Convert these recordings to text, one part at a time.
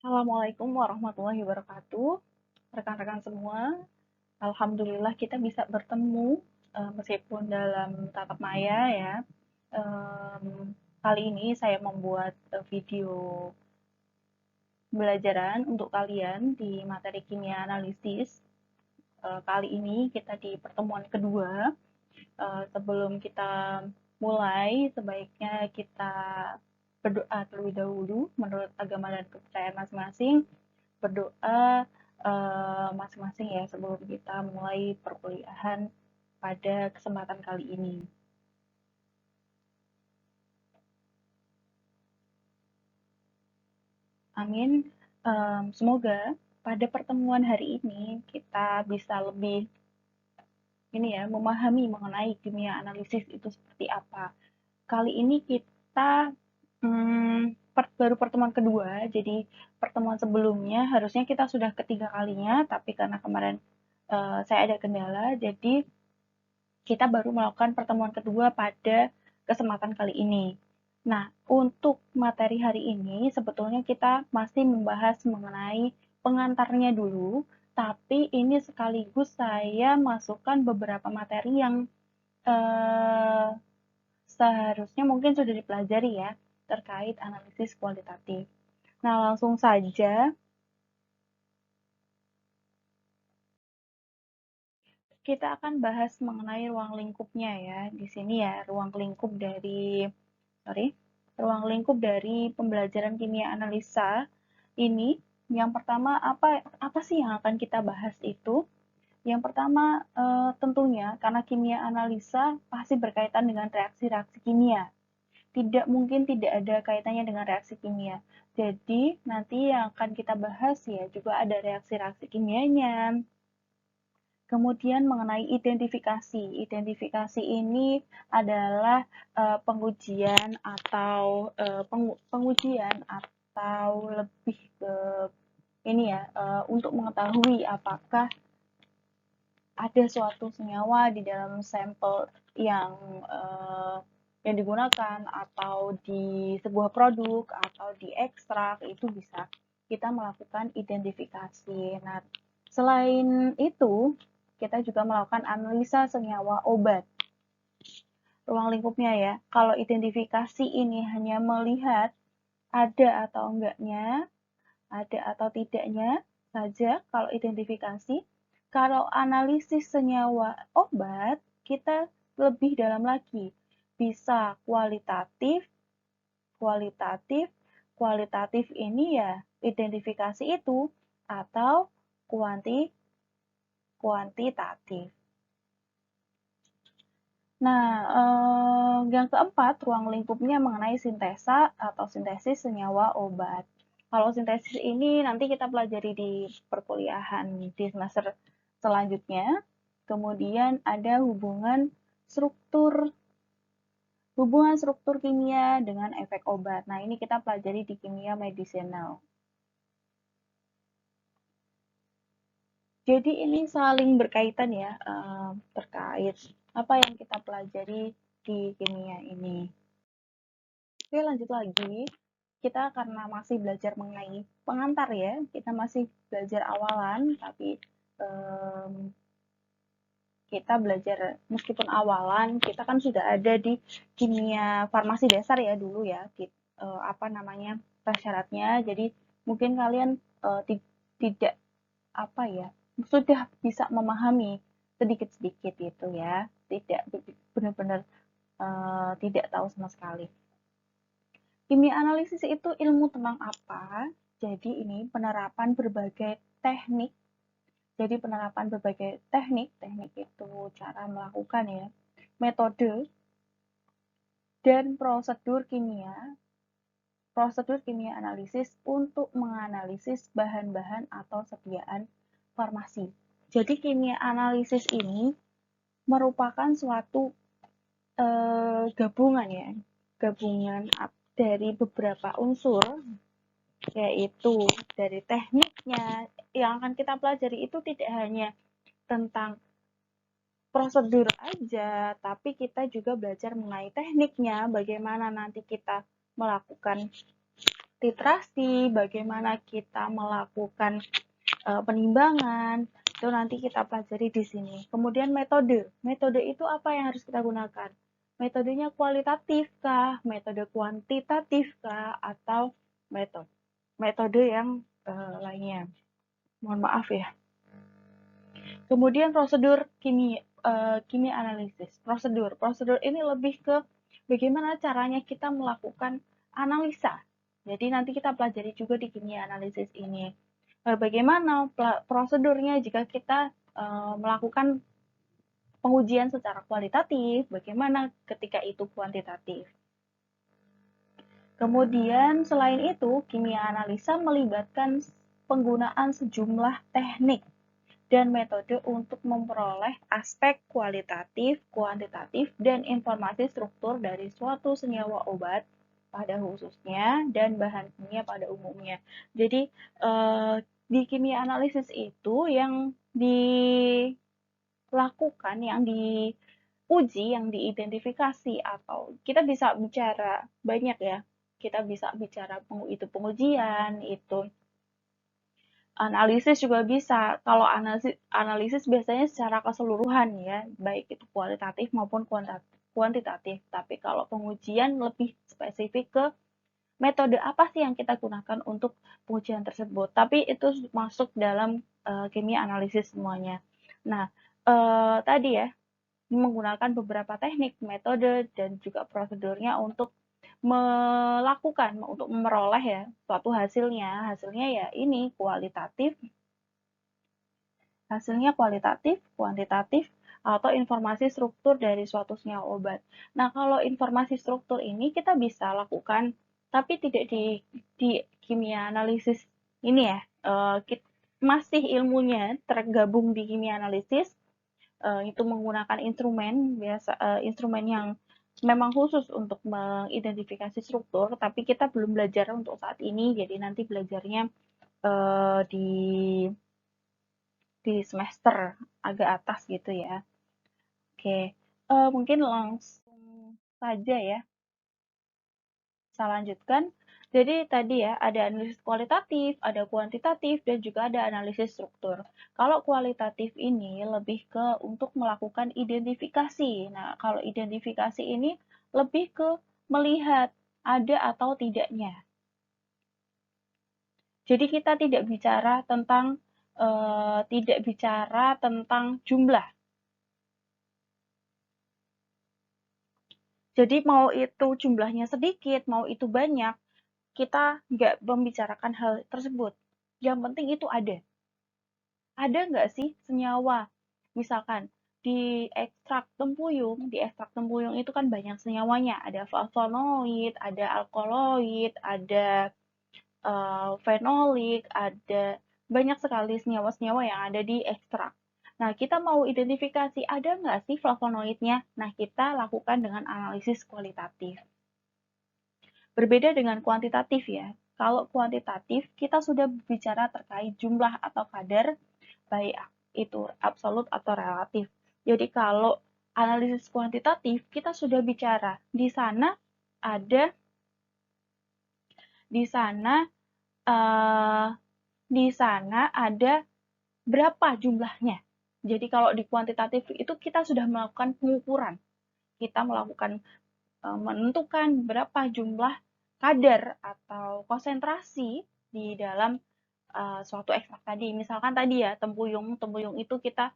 Assalamualaikum warahmatullahi wabarakatuh. Rekan-rekan semua, alhamdulillah kita bisa bertemu meskipun dalam tatap maya ya. Em, Kali ini saya membuat video pembelajaran untuk kalian di materi kimia analisis. Kali ini kita di pertemuan kedua. Sebelum kita mulai, sebaiknya kita berdoa terlebih dahulu menurut agama dan kepercayaan masing-masing. Berdoa masing-masing ya sebelum kita mulai perkuliahan pada kesempatan kali ini. Amin. Semoga pada pertemuan hari ini kita bisa lebih memahami mengenai kimia analisis itu seperti apa. Kali ini kita baru pertemuan kedua, jadi pertemuan sebelumnya harusnya kita sudah ketiga kalinya, tapi karena kemarin saya ada kendala, jadi kita baru melakukan pertemuan kedua pada kesempatan kali ini. Nah, untuk materi hari ini sebetulnya kita masih membahas mengenai pengantarnya dulu, tapi ini sekaligus saya masukkan beberapa materi yang eh, seharusnya mungkin sudah dipelajari ya, terkait analisis kualitatif. Nah, langsung saja kita akan bahas mengenai ruang lingkupnya ya. Di sini ya, ruang lingkup dari pembelajaran kimia analisa ini. Yang pertama, apa sih yang akan kita bahas itu? Yang pertama, tentunya karena kimia analisa pasti berkaitan dengan reaksi-reaksi kimia. Tidak mungkin tidak ada kaitannya dengan reaksi kimia. Jadi, nanti yang akan kita bahas ya juga ada reaksi-reaksi kimianya. Kemudian mengenai identifikasi. Identifikasi ini adalah pengujian atau lebih ke ini ya, untuk mengetahui apakah ada suatu senyawa di dalam sampel yang uh, yang digunakan atau di sebuah produk atau di ekstrak itu bisa kita melakukan identifikasi. Nah, selain itu kita juga melakukan analisa senyawa obat. Ruang lingkupnya ya. Kalau identifikasi ini hanya melihat ada atau enggaknya, ada atau tidaknya saja kalau identifikasi. Kalau analisis senyawa obat, kita lebih dalam lagi. Bisa kualitatif, kualitatif, kualitatif ini ya identifikasi itu atau kuantitatif. Nah, yang keempat, ruang lingkupnya mengenai sintesa atau sintesis senyawa obat. Kalau sintesis ini nanti kita pelajari di perkuliahan di semester selanjutnya. Kemudian ada hubungan struktur kimia dengan efek obat. Nah, ini kita pelajari di kimia medisinal. Jadi ini saling berkaitan ya, terkait apa yang kita pelajari di kimia ini. Oke, lanjut lagi. Kita karena masih belajar mengenai pengantar ya, kita masih belajar awalan, tapi kita belajar meskipun awalan, kita kan sudah ada di kimia farmasi dasar ya dulu ya, apa namanya prasyaratnya. Jadi mungkin kalian tidak apa ya, sudah bisa memahami sedikit-sedikit itu ya, tidak benar-benar tidak tahu sama sekali. Kimia analisis itu ilmu tentang apa? Jadi ini penerapan berbagai teknik. Jadi penerapan berbagai teknik itu cara melakukan ya, metode dan prosedur kimia analisis untuk menganalisis bahan-bahan atau sediaan farmasi. Jadi kimia analisis ini merupakan suatu gabungan dari beberapa unsur, yaitu dari tekniknya. Yang akan kita pelajari itu tidak hanya tentang prosedur aja, tapi kita juga belajar mengenai tekniknya, bagaimana nanti kita melakukan titrasi, bagaimana kita melakukan penimbangan, itu nanti kita pelajari di sini. Kemudian metode. Metode itu apa yang harus kita gunakan? Metodenya kualitatif kah, metode kuantitatif kah, atau metode yang lainnya. Mohon maaf ya. Kemudian prosedur kimia analisis. Prosedur ini lebih ke bagaimana caranya kita melakukan analisa. Jadi nanti kita pelajari juga di kimia analisis ini. Bagaimana prosedurnya jika kita melakukan pengujian secara kualitatif, bagaimana ketika itu kuantitatif. Kemudian selain itu, kimia analisa melibatkan penggunaan sejumlah teknik dan metode untuk memperoleh aspek kualitatif, kuantitatif, dan informasi struktur dari suatu senyawa obat pada khususnya dan bahan kimia pada umumnya. Jadi di kimia analisis itu yang dilakukan, yang diuji, yang diidentifikasi, atau kita bisa bicara banyak ya. Kita bisa bicara itu pengujian, itu analisis juga bisa. Kalau analisis biasanya secara keseluruhan ya, baik itu kualitatif maupun kuantitatif. Tapi kalau pengujian lebih spesifik ke metode apa sih yang kita gunakan untuk pengujian tersebut. Tapi itu masuk dalam kimia analisis semuanya. Nah, tadi ya, menggunakan beberapa teknik, metode, dan juga prosedurnya untuk melakukan, untuk memperoleh ya suatu hasilnya ya ini hasilnya kualitatif, kuantitatif, atau informasi struktur dari suatu senyawa obat. Nah, kalau informasi struktur ini kita bisa lakukan, tapi tidak di kimia analisis ini ya, masih ilmunya tergabung di kimia analisis, itu menggunakan instrumen yang memang khusus untuk mengidentifikasi struktur, tapi kita belum belajar untuk saat ini, jadi nanti belajarnya di semester agak atas gitu ya. Oke, mungkin langsung saja ya. Saya lanjutkan. Jadi tadi ya, ada analisis kualitatif, ada kuantitatif, dan juga ada analisis struktur. Kalau kualitatif ini lebih ke untuk melakukan identifikasi. Nah, kalau identifikasi ini lebih ke melihat ada atau tidaknya. Jadi kita tidak bicara tentang jumlah. Jadi mau itu jumlahnya sedikit, mau itu banyak, kita nggak membicarakan hal tersebut. Yang penting itu ada. Ada nggak sih senyawa? Misalkan di ekstrak tempuyung itu kan banyak senyawanya. Ada flavonoid, ada alkaloid, ada fenolik, ada banyak sekali senyawa-senyawa yang ada di ekstrak. Nah, kita mau identifikasi ada nggak sih flavonoidnya? Nah, kita lakukan dengan analisis kualitatif. Berbeda dengan kuantitatif ya. Kalau kuantitatif, kita sudah berbicara terkait jumlah atau kadar, baik itu absolut atau relatif. Jadi kalau analisis kuantitatif, kita sudah bicara di sana ada di sana di sana ada berapa jumlahnya. Jadi kalau di kuantitatif itu kita sudah melakukan pengukuran. Kita melakukan menentukan berapa jumlah kadar atau konsentrasi di dalam suatu ekstrak tadi. Misalkan tadi ya tempuyung itu kita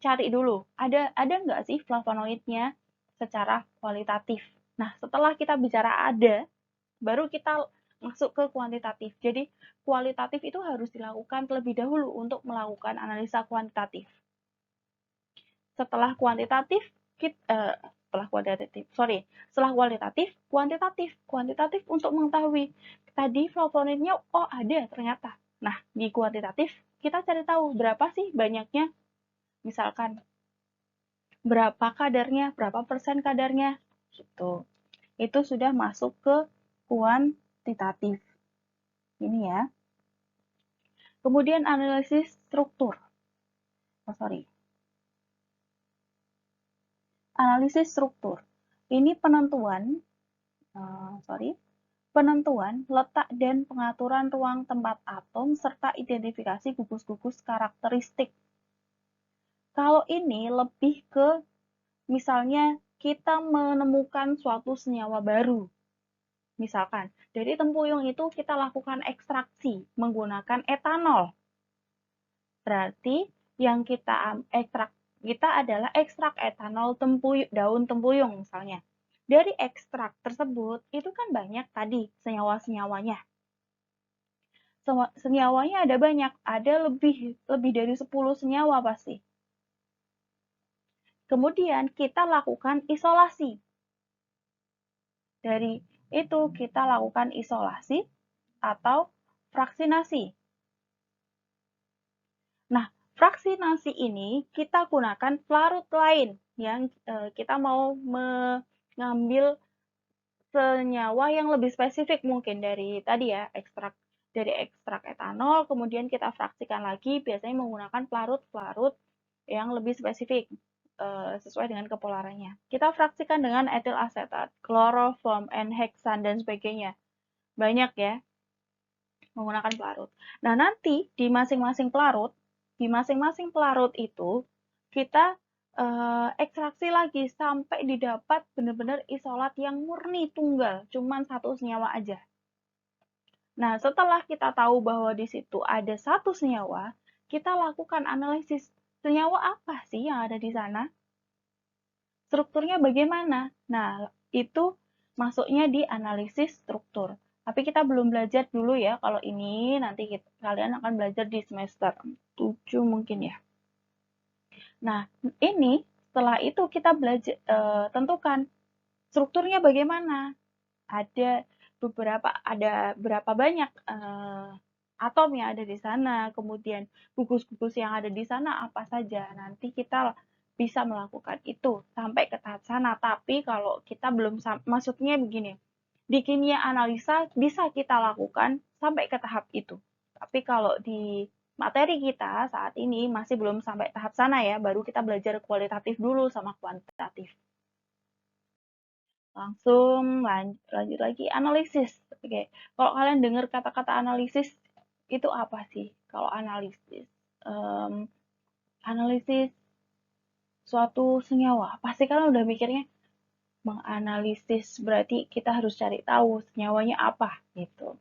cari dulu ada nggak sih flavonoidnya secara kualitatif. Nah, setelah kita bicara ada, baru kita masuk ke kuantitatif. Jadi kualitatif itu harus dilakukan terlebih dahulu untuk melakukan analisa kuantitatif. Setelah kuantitatif, setelah kuantitatif untuk mengetahui tadi flavonoidnya, oh ada ternyata. Nah, di kuantitatif kita cari tahu berapa sih banyaknya, misalkan berapa kadarnya, berapa persen kadarnya, gitu. Itu sudah masuk ke kuantitatif. Ini ya. Kemudian analisis struktur. Analisis struktur. Ini penentuan penentuan, letak, dan pengaturan ruang tempat atom, serta identifikasi gugus-gugus karakteristik. Kalau ini lebih ke, misalnya kita menemukan suatu senyawa baru. Misalkan, dari tempuyung itu kita lakukan ekstraksi menggunakan etanol. Berarti yang kita ekstrak kita adalah ekstrak etanol daun tempuyung misalnya. Dari ekstrak tersebut, itu kan banyak tadi senyawa-senyawanya. Senyawanya ada banyak, ada lebih dari 10 senyawa pasti. Kemudian kita lakukan isolasi. Dari itu kita lakukan isolasi atau fraksinasi. Nah, fraksinasi ini kita gunakan pelarut lain yang kita mau mengambil senyawa yang lebih spesifik mungkin dari tadi ya, ekstrak etanol, kemudian kita fraksikan lagi, biasanya menggunakan pelarut-pelarut yang lebih spesifik sesuai dengan kepolarannya. Kita fraksikan dengan etil asetat, kloroform, N-heksan, dan sebagainya. Banyak ya, menggunakan pelarut. Nah, nanti di masing-masing pelarut itu kita ekstraksi lagi sampai didapat benar-benar isolat yang murni tunggal, cuman satu senyawa aja. Nah, setelah kita tahu bahwa di situ ada satu senyawa, kita lakukan analisis senyawa apa sih yang ada di sana? Strukturnya bagaimana? Nah, itu masuknya di analisis struktur. Tapi kita belum belajar dulu ya, kalau ini nanti kalian akan belajar di semester 7 mungkin ya. Nah, ini setelah itu kita belajar tentukan strukturnya bagaimana. Ada berapa banyak atom yang ada di sana, kemudian gugus-gugus yang ada di sana apa saja. Nanti kita bisa melakukan itu sampai ke tahap sana. Tapi kalau kita belum, maksudnya begini, di kimia analisa bisa kita lakukan sampai ke tahap itu. Tapi kalau di materi kita saat ini masih belum sampai tahap sana ya, baru kita belajar kualitatif dulu sama kuantitatif. Langsung lanjut lagi analisis. Oke, kalau kalian dengar kata-kata analisis itu apa sih? Kalau analisis, analisis suatu senyawa, pasti kalian udah mikirnya menganalisis berarti kita harus cari tahu senyawanya apa gitu.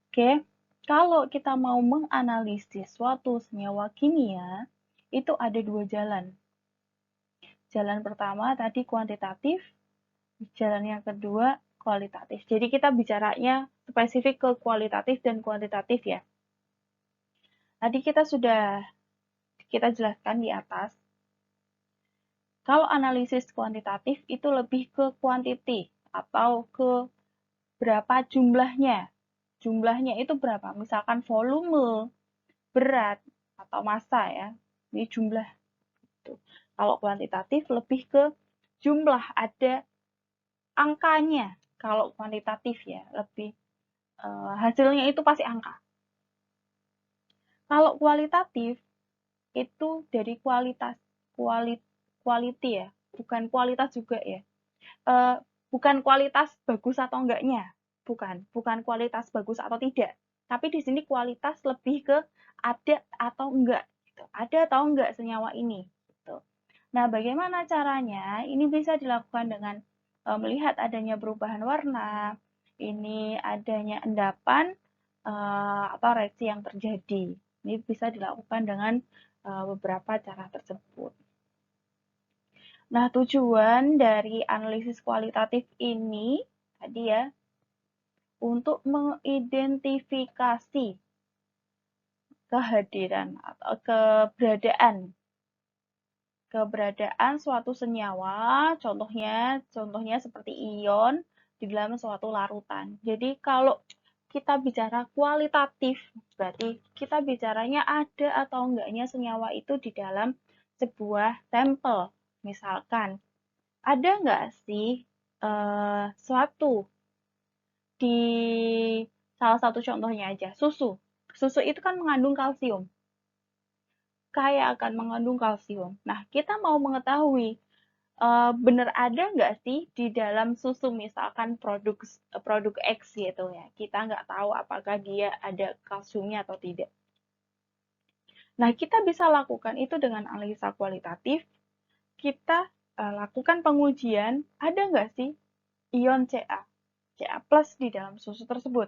Oke, kalau kita mau menganalisis suatu senyawa kimia, itu ada dua jalan. Jalan pertama tadi kuantitatif, jalan yang kedua kualitatif. Jadi kita bicaranya spesifik ke kualitatif dan kuantitatif ya. Tadi kita jelaskan di atas. Kalau analisis kuantitatif itu lebih ke quantity atau ke berapa jumlahnya. Jumlahnya itu berapa? Misalkan volume, berat, atau massa ya. Ini jumlah. Kalau kuantitatif lebih ke jumlah, ada angkanya. Kalau kuantitatif ya, lebih hasilnya itu pasti angka. Kalau kualitatif, itu dari quality ya, bukan kualitas juga ya. Bukan kualitas bagus atau enggaknya, bukan kualitas bagus atau tidak, tapi di sini kualitas lebih ke ada atau enggak gitu. Ada atau enggak senyawa ini gitu. Nah, bagaimana caranya? Ini bisa dilakukan dengan melihat adanya perubahan warna, ini adanya endapan atau reaksi yang terjadi. Ini bisa dilakukan dengan beberapa cara tersebut. Nah, tujuan dari analisis kualitatif ini tadi ya, untuk mengidentifikasi kehadiran atau keberadaan suatu senyawa, contohnya seperti ion di dalam suatu larutan. Jadi kalau kita bicara kualitatif, berarti kita bicaranya ada atau enggaknya senyawa itu di dalam sebuah sampel. Misalkan, ada nggak sih suatu di salah satu contohnya aja, susu. Susu itu kan mengandung kalsium. Kaya akan mengandung kalsium. Nah, kita mau mengetahui bener ada nggak sih di dalam susu misalkan produk X gitu ya. Kita nggak tahu apakah dia ada kalsiumnya atau tidak. Nah, kita bisa lakukan itu dengan analisa kualitatif. Kita lakukan pengujian, ada nggak sih ion Ca plus di dalam susu tersebut.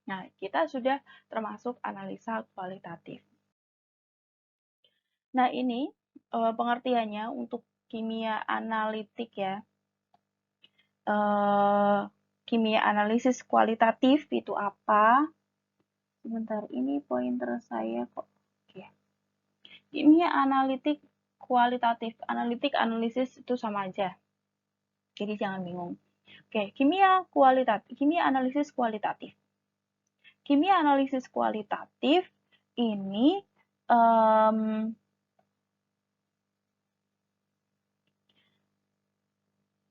Nah, kita sudah termasuk analisa kualitatif. Nah, ini pengertiannya untuk kimia analitik ya. Kimia analisis kualitatif itu apa? Sebentar, ini pointer saya kok. Oke. Kimia analitik kualitatif. Analitik, analisis itu sama aja. Jadi jangan bingung. Oke, kimia analisis kualitatif. Kimia analisis kualitatif ini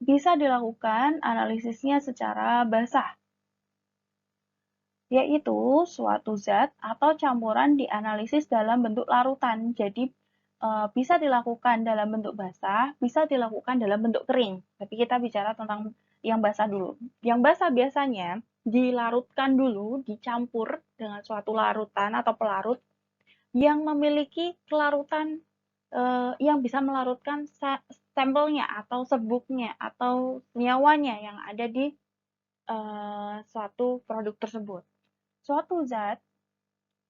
bisa dilakukan analisisnya secara basah, yaitu suatu zat atau campuran dianalisis dalam bentuk larutan. Jadi bisa dilakukan dalam bentuk basah, bisa dilakukan dalam bentuk kering. Tapi kita bicara tentang yang basah dulu. Yang basah biasanya dilarutkan dulu, dicampur dengan suatu larutan atau pelarut yang memiliki kelarutan yang bisa melarutkan sampelnya atau serbuknya atau senyawanya yang ada di suatu produk tersebut. Suatu zat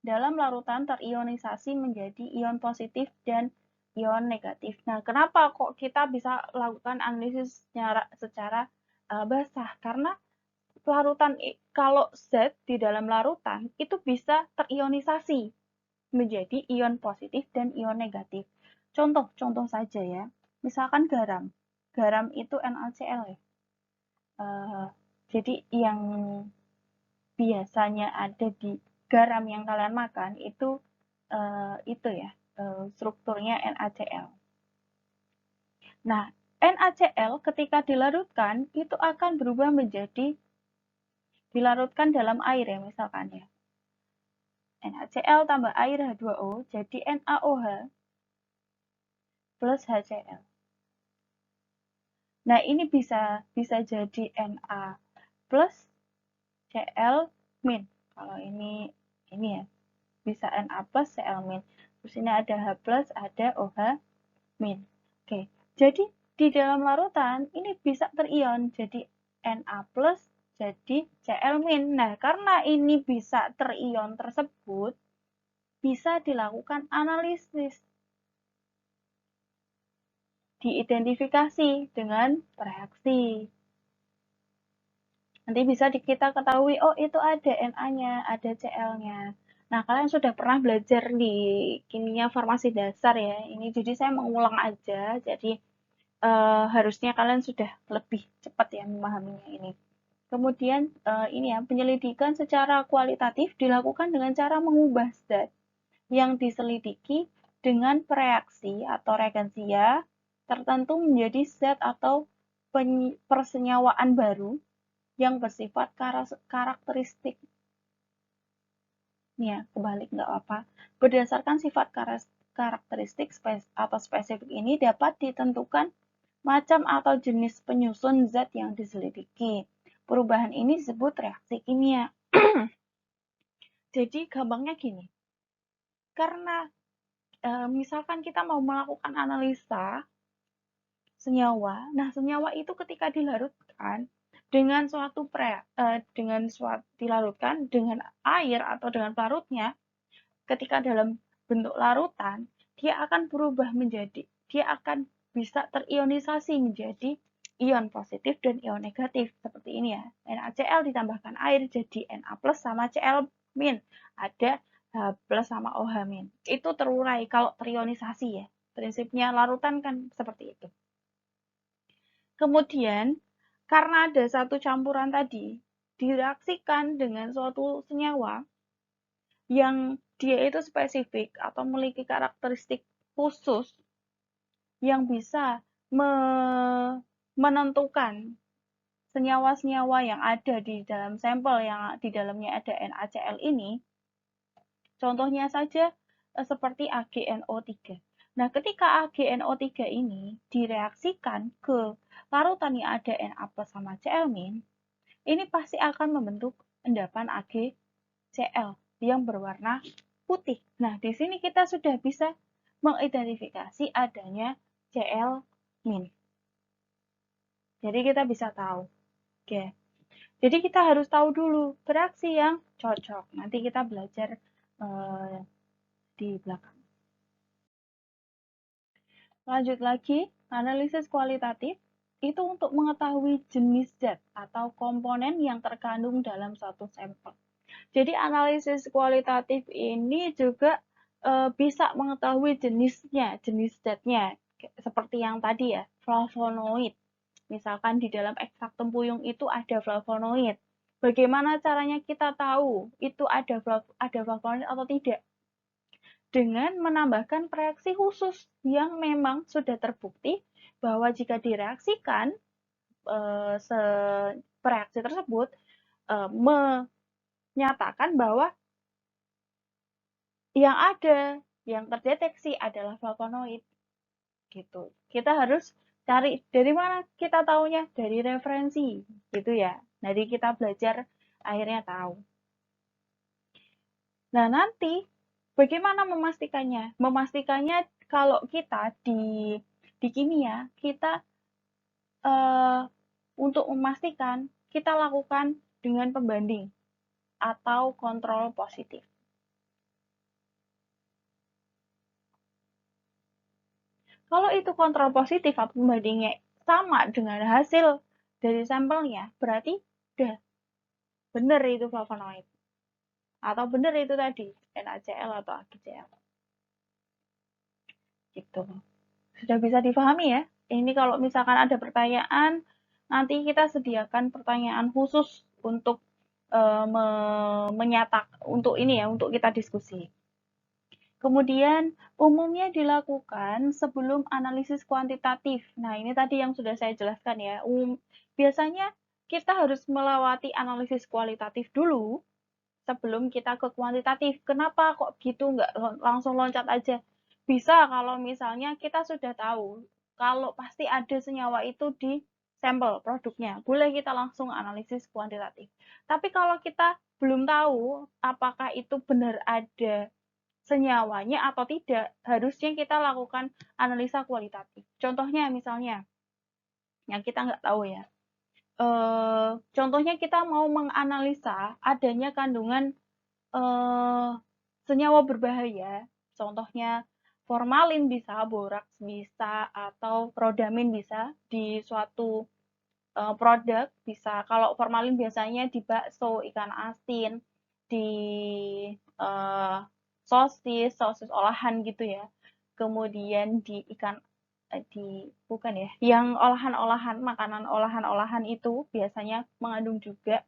dalam larutan terionisasi menjadi ion positif dan ion negatif. Nah, kenapa kok kita bisa lakukan analisis secara basah? Karena larutan kalau zat di dalam larutan itu bisa terionisasi menjadi ion positif dan ion negatif. Contoh saja ya. Misalkan garam. Garam itu NaCl ya. Jadi yang biasanya ada di garam yang kalian makan itu ya strukturnya NaCl. Nah, NaCl ketika dilarutkan itu akan berubah menjadi dilarutkan dalam air ya misalkan ya. NaCl tambah air H2O jadi NaOH plus HCl. Nah, ini bisa jadi Na plus Cl min. Kalau ini ya, bisa Na plus Cl min. Terus ini ada H plus, ada OH min. Oke, jadi di dalam larutan ini bisa terion jadi Na plus jadi Cl min. Nah, karena ini bisa terion tersebut, bisa dilakukan analisis. Diidentifikasi dengan reaksi. Nanti bisa kita ketahui, oh itu ada Na-nya, ada Cl-nya. Nah, kalian sudah pernah belajar di kimia farmasi dasar ya. Ini jadi saya mengulang aja, jadi harusnya kalian sudah lebih cepat ya memahaminya ini. Kemudian ini ya, penyelidikan secara kualitatif dilakukan dengan cara mengubah zat yang diselidiki dengan bereaksi atau reagensia tertentu menjadi zat atau persenyawaan baru yang bersifat karakteristik. Nih ya, kebalik nggak apa. Berdasarkan sifat karakteristik atau spesifik ini dapat ditentukan macam atau jenis penyusun zat yang diselidiki. Perubahan ini disebut reaksi kimia. Jadi gampangnya gini, karena misalkan kita mau melakukan analisa senyawa, nah senyawa itu ketika dilarutkan dengan dilarutkan dengan air atau dengan pelarutnya, ketika dalam bentuk larutan, dia akan bisa terionisasi menjadi ion positif dan ion negatif seperti ini ya. NaCl ditambahkan air jadi Na plus sama Cl min, ada H plus sama OH min. Itu terurai kalau terionisasi ya. Prinsipnya larutan kan seperti itu. Kemudian karena ada satu campuran tadi direaksikan dengan suatu senyawa yang dia itu spesifik atau memiliki karakteristik khusus yang bisa menentukan senyawa-senyawa yang ada di dalam sampel yang di dalamnya ada NaCl ini. Contohnya saja seperti AgNO3. Nah, ketika AgNO3 ini direaksikan ke larutan yang ada Na+ sama Cl-, ini pasti akan membentuk endapan AgCl yang berwarna putih. Nah, di sini kita sudah bisa mengidentifikasi adanya Cl-. Jadi kita bisa tahu. Oke. Jadi kita harus tahu dulu bereaksi yang cocok. Nanti kita belajar di belakang. Lanjut lagi, analisis kualitatif itu untuk mengetahui jenis zat atau komponen yang terkandung dalam suatu sampel. Jadi analisis kualitatif ini juga bisa mengetahui jenisnya, jenis zatnya. Seperti yang tadi ya, flavonoid. Misalkan di dalam ekstrak tempuyung itu ada flavonoid. Bagaimana caranya kita tahu itu ada flavonoid atau tidak? Dengan menambahkan reaksi khusus yang memang sudah terbukti bahwa jika direaksikan reaksi tersebut menyatakan bahwa yang terdeteksi adalah flavonoid gitu. Kita harus cari dari mana kita taunya, dari referensi gitu ya. Jadi kita belajar akhirnya tahu. Nah, nanti bagaimana memastikannya? Memastikannya kalau kita di kimia, kita untuk memastikan kita lakukan dengan pembanding atau kontrol positif. Kalau itu kontrol positif atau pembandingnya sama dengan hasil dari sampelnya, berarti udah benar itu flavonoid. Atau benar itu tadi, NaCl atau AgCl. Gitu. Sudah bisa dipahami ya? Ini kalau misalkan ada pertanyaan, nanti kita sediakan pertanyaan khusus untuk untuk ini ya, untuk kita diskusi. Kemudian umumnya dilakukan sebelum analisis kuantitatif. Nah, ini tadi yang sudah saya jelaskan ya. Biasanya kita harus melewati analisis kualitatif dulu sebelum kita ke kuantitatif. Kenapa kok gitu nggak langsung loncat aja? Bisa kalau misalnya kita sudah tahu kalau pasti ada senyawa itu di sampel produknya. Boleh kita langsung analisis kuantitatif. Tapi kalau kita belum tahu apakah itu benar ada senyawanya atau tidak, harusnya kita lakukan analisa kualitatif. Contohnya misalnya, yang kita nggak tahu ya, contohnya kita mau menganalisa adanya kandungan senyawa berbahaya, contohnya formalin bisa, boraks bisa, atau rodamin bisa di suatu produk bisa. Kalau formalin biasanya di bakso, ikan asin, di sosis olahan gitu ya. Kemudian di ikan bukan ya, yang olahan-olahan, makanan olahan-olahan itu biasanya mengandung juga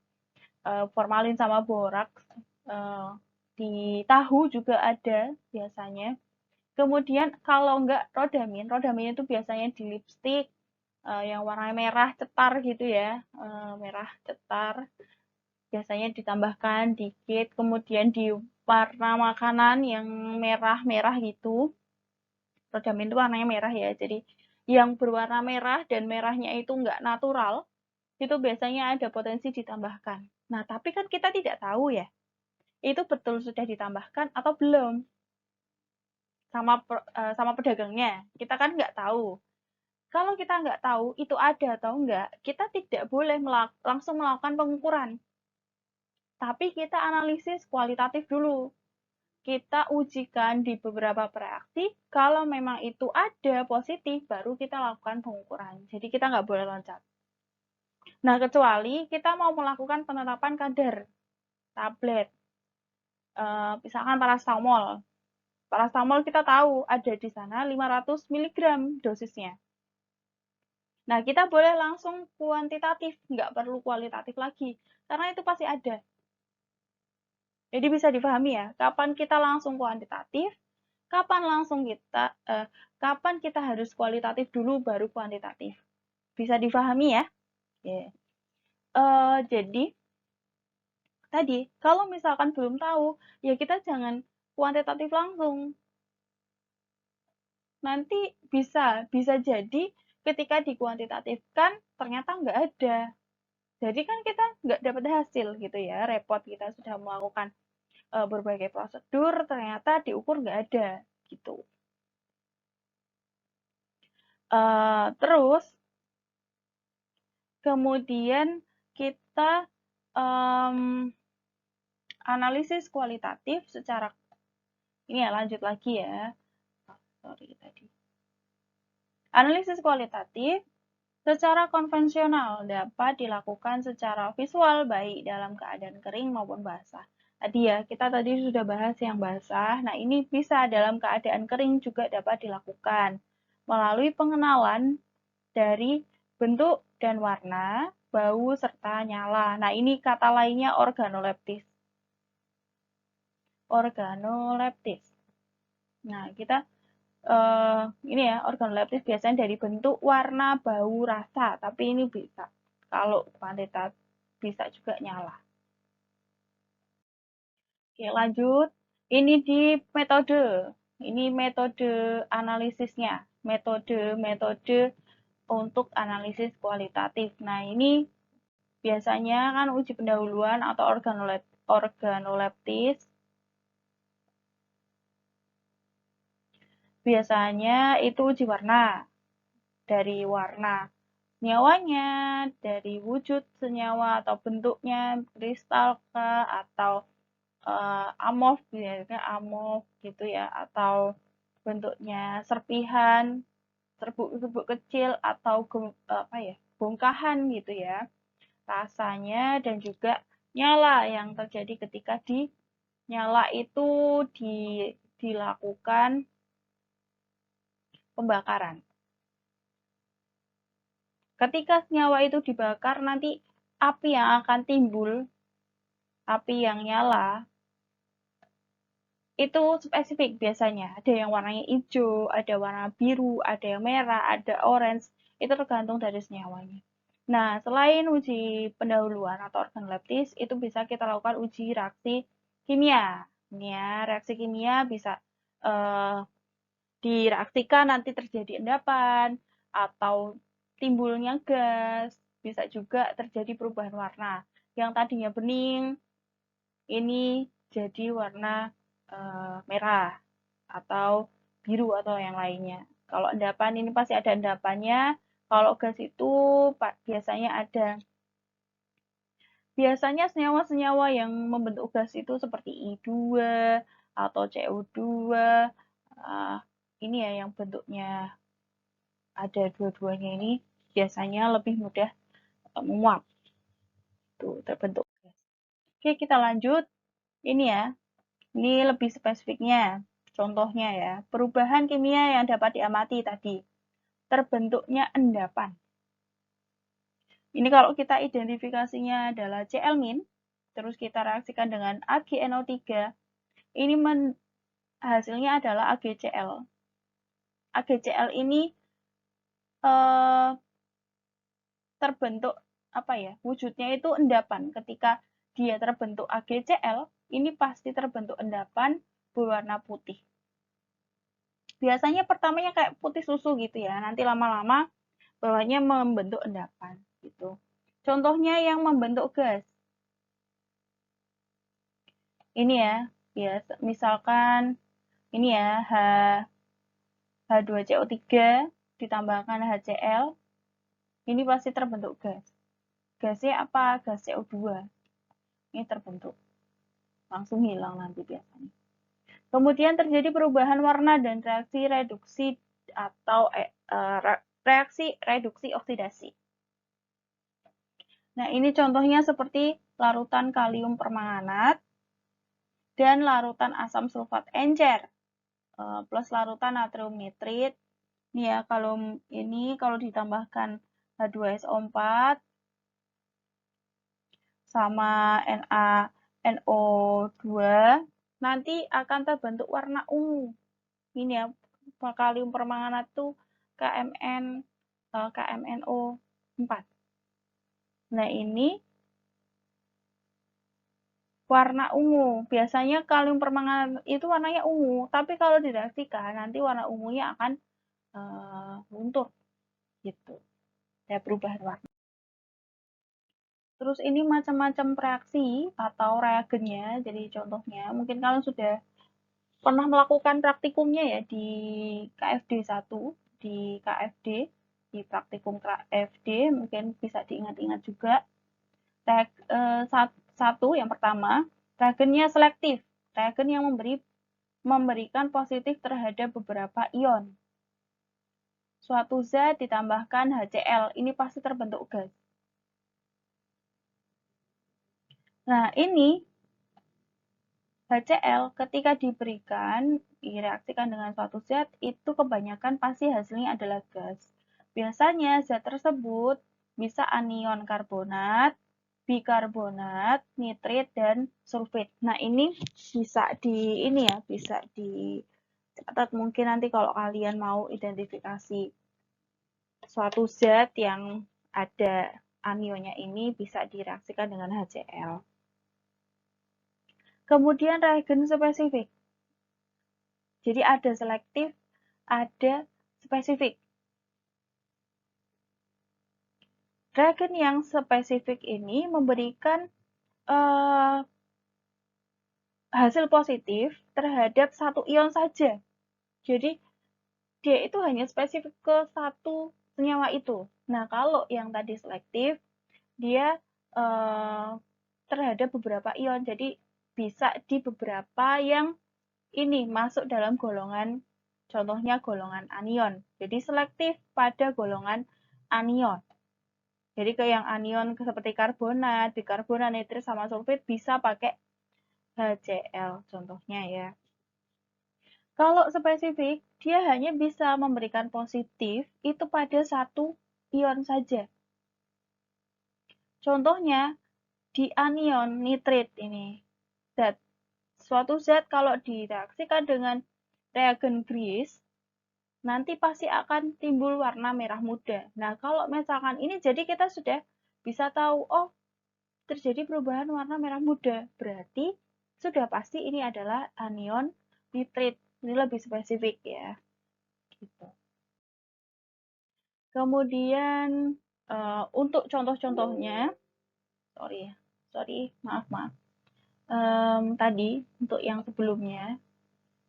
formalin sama boraks. Di tahu juga ada biasanya. Kemudian kalau enggak rodamin itu biasanya di lipstik yang warna merah cetar gitu ya, merah cetar. Biasanya ditambahkan dikit, kemudian di warna makanan yang merah-merah gitu. Rodamin itu warnanya merah ya, jadi yang berwarna merah dan merahnya itu enggak natural, itu biasanya ada potensi ditambahkan. Nah, tapi kan kita tidak tahu ya, itu betul sudah ditambahkan atau belum sama pedagangnya. Kita kan nggak tahu. Kalau kita nggak tahu itu ada atau enggak, kita tidak boleh langsung melakukan pengukuran. Tapi kita analisis kualitatif dulu. Kita ujikan di beberapa reaksi, kalau memang itu ada positif, baru kita lakukan pengukuran. Jadi kita nggak boleh loncat. Nah, kecuali kita mau melakukan penetapan kadar tablet. Misalkan paracetamol. Paracetamol kita tahu ada di sana 500 mg dosisnya. Nah, kita boleh langsung kuantitatif, nggak perlu kualitatif lagi, karena itu pasti ada. Jadi bisa dipahami ya, kapan kita langsung kuantitatif, kapan kita harus kualitatif dulu baru kuantitatif. Bisa dipahami ya? Yeah. Jadi tadi kalau misalkan belum tahu, ya kita jangan kuantitatif langsung. nanti bisa jadi ketika dikuantitatifkan ternyata nggak ada. Jadi kan kita nggak dapat hasil gitu ya, repot kita sudah melakukan berbagai prosedur, ternyata diukur nggak ada gitu. Terus kemudian kita analisis kualitatif secara ini ya, lanjut lagi ya. Sorry tadi. Analisis kualitatif secara konvensional dapat dilakukan secara visual baik dalam keadaan kering maupun basah. Tadi ya, kita tadi sudah bahas yang basah. Nah, ini bisa dalam keadaan kering juga dapat dilakukan melalui pengenalan dari bentuk dan warna, bau, serta nyala. Nah, ini kata lainnya organoleptis. Organoleptis. Nah, kita ini ya, organoleptis biasanya dari bentuk, warna, bau, rasa. Tapi ini bisa. Kalau kuantitas bisa juga nyala. Oke, lanjut. Ini di metode. Ini metode analisisnya. Metode untuk analisis kualitatif. Nah, ini biasanya kan uji pendahuluan atau organoleptis. Biasanya itu uji warna. Dari warna senyawanya, dari wujud senyawa atau bentuknya, kristal kah, atau amorf, biasanya amorf gitu ya, atau bentuknya serpihan, serbuk-serbuk kecil, atau apa ya, bongkahan gitu ya, rasanya, dan juga nyala yang terjadi ketika nyala itu dilakukan pembakaran. Ketika senyawa itu dibakar, nanti api yang akan timbul, api yang nyala, itu spesifik biasanya. Ada yang warnanya hijau, ada warna biru, ada yang merah, ada orange. Itu tergantung dari senyawanya. Nah, selain uji pendahuluan atau organoleptis, itu bisa kita lakukan uji reaksi kimia. Ini ya, reaksi kimia bisa direaksikan nanti terjadi endapan atau timbulnya gas, bisa juga terjadi perubahan warna. Yang tadinya bening, ini jadi warna merah atau biru atau yang lainnya. Kalau endapan ini pasti ada endapannya. Kalau gas itu biasanya ada. Biasanya senyawa-senyawa yang membentuk gas itu seperti I2 atau CO2. Ini ya yang bentuknya ada dua-duanya ini biasanya lebih mudah menguap. Tuh, terbentuk gas. Oke, kita lanjut. Ini ya, ini lebih spesifiknya. Contohnya ya, perubahan kimia yang dapat diamati tadi. Terbentuknya endapan. Ini kalau kita identifikasinya adalah Cl-, terus kita reaksikan dengan AgNO3, ini hasilnya adalah AgCl. AgCl ini terbentuk apa ya, wujudnya itu endapan. Ketika dia terbentuk AgCl, ini pasti terbentuk endapan berwarna putih. Biasanya pertamanya kayak putih susu gitu ya, nanti lama-lama bawahnya membentuk endapan gitu. Contohnya yang membentuk gas. Ini ya misalkan ini ya H2CO3 ditambahkan HCl, ini pasti terbentuk gas. Gasnya apa? Gas CO2. Ini terbentuk. Langsung hilang nanti biasanya. Kemudian terjadi perubahan warna dan reaksi reduksi atau reaksi reduksi oksidasi. Nah, ini contohnya seperti larutan kalium permanganat dan larutan asam sulfat encer plus larutan natrium nitrit. Ini ya, kalau ini kalau ditambahkan H2SO4 sama NaNO2 nanti akan terbentuk warna ungu. Ini ya, kalium permanganat tuh KMNO4. Nah, ini warna ungu. Biasanya kalium permanganat itu warnanya ungu, tapi kalau direaksikan nanti warna ungunya akan luntur gitu. Ya, perubahan warna. Terus ini macam-macam reaksi atau reagennya. Jadi contohnya mungkin kalian sudah pernah melakukan praktikumnya ya di KFD 1, di KFD, di praktikum KFD mungkin bisa diingat-ingat juga. Satu yang pertama, reagennya selektif. Reagen yang memberikan positif terhadap beberapa ion. Suatu zat ditambahkan HCl, ini pasti terbentuk gas. Nah, ini HCl ketika diberikan, direaksikan dengan suatu zat, itu kebanyakan pasti hasilnya adalah gas. Biasanya zat tersebut bisa anion karbonat, bikarbonat, nitrit, dan sulfit. Nah, ini bisa bisa dicatat mungkin nanti kalau kalian mau identifikasi suatu zat yang ada anionnya ini bisa direaksikan dengan HCl. Kemudian reagen spesifik. Jadi ada selektif, ada spesifik. Reagen yang spesifik ini memberikan hasil positif terhadap satu ion saja. Jadi dia itu hanya spesifik ke satu senyawa itu. Nah, kalau yang tadi selektif, dia terhadap beberapa ion. Jadi bisa di beberapa yang ini masuk dalam golongan, contohnya golongan anion. Jadi selektif pada golongan anion. Jadi ke yang anion seperti karbonat, bikarbonat, nitrit, sama sulfit bisa pakai HCl contohnya ya. Kalau spesifik, dia hanya bisa memberikan positif itu pada satu ion saja. Contohnya di anion nitrit ini. Suatu zat kalau direaksikan dengan reagen grease, nanti pasti akan timbul warna merah muda. Nah, kalau misalkan ini jadi kita sudah bisa tahu, oh, terjadi perubahan warna merah muda. Berarti sudah pasti ini adalah anion nitrit. Ini lebih spesifik ya. Gitu. Kemudian untuk contoh-contohnya, maaf. Tadi untuk yang sebelumnya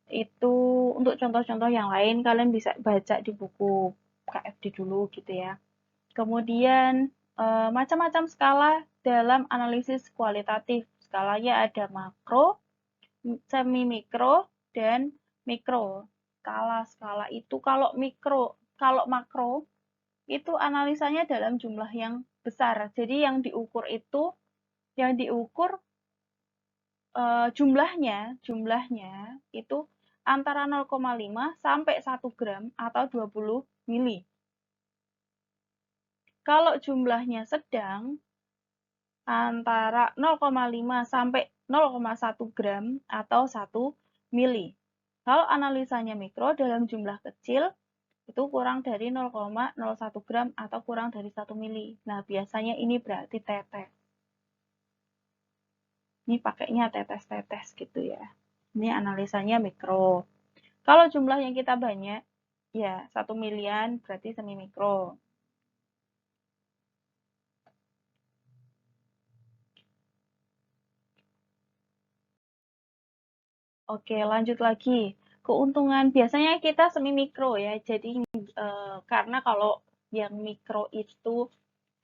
itu untuk contoh-contoh yang lain kalian bisa baca di buku KFD dulu gitu ya. Kemudian macam-macam skala dalam analisis kualitatif. Skalanya ada makro, semi mikro, dan mikro. Skala itu kalau makro itu analisanya dalam jumlah yang besar. Jadi yang diukur jumlahnya itu antara 0,5 sampai 1 gram atau 20 mili. Kalau jumlahnya sedang antara 0,5 sampai 0,1 gram atau 1 mili. Kalau analisanya mikro dalam jumlah kecil itu kurang dari 0,01 gram atau kurang dari 1 mili. Nah, biasanya ini berarti tetes. Ini pakainya tetes-tetes gitu ya. Ini analisanya mikro. Kalau jumlah yang kita banyak, ya 1 milian berarti semi mikro. Oke, lanjut lagi. Keuntungan biasanya kita semi mikro ya. Jadi karena kalau yang mikro itu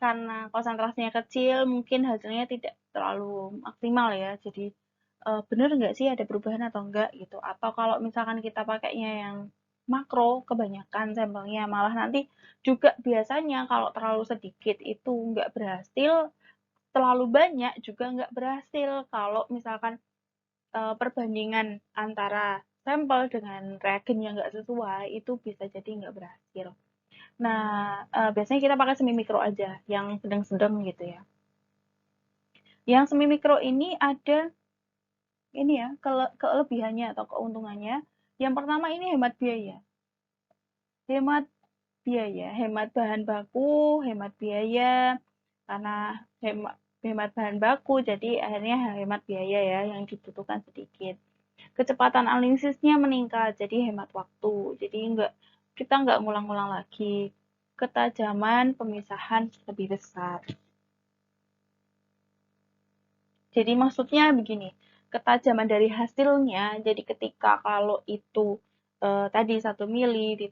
karena konsentrasinya kecil, mungkin hasilnya tidak terlalu maksimal ya. Jadi benar nggak sih ada perubahan atau enggak gitu. Atau kalau misalkan kita pakainya yang makro, kebanyakan sampelnya malah nanti juga biasanya kalau terlalu sedikit itu nggak berhasil, terlalu banyak juga nggak berhasil. Kalau misalkan perbandingan antara sampel dengan reagen yang nggak sesuai itu bisa jadi nggak berhasil. Nah, biasanya kita pakai semi mikro aja, yang sedang-sedang gitu ya. Yang semi mikro ini ada ini ya, kelebihannya atau keuntungannya. Yang pertama ini hemat biaya. Hemat bahan baku, hemat biaya, karena hemat bahan baku, jadi akhirnya hemat biaya ya, yang dibutuhkan sedikit. Kecepatan analisisnya meningkat, jadi hemat waktu. Jadi kita nggak ngulang-ngulang lagi. Ketajaman pemisahan lebih besar. Jadi maksudnya begini, ketajaman dari hasilnya, jadi ketika kalau itu tadi 1 mili di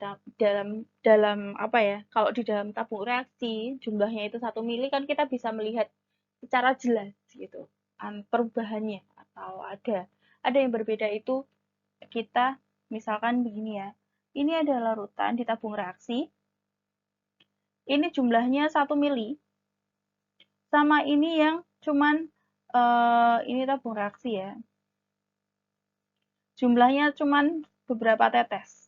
dalam apa ya, kalau di dalam tabung reaksi jumlahnya itu 1 mili, kan kita bisa melihat secara jelas gitu perubahannya, atau ada yang berbeda itu kita misalkan begini ya, ini ada larutan di tabung reaksi, ini jumlahnya 1 mili, sama ini yang cuman ini tabung reaksi ya, jumlahnya cuman beberapa tetes.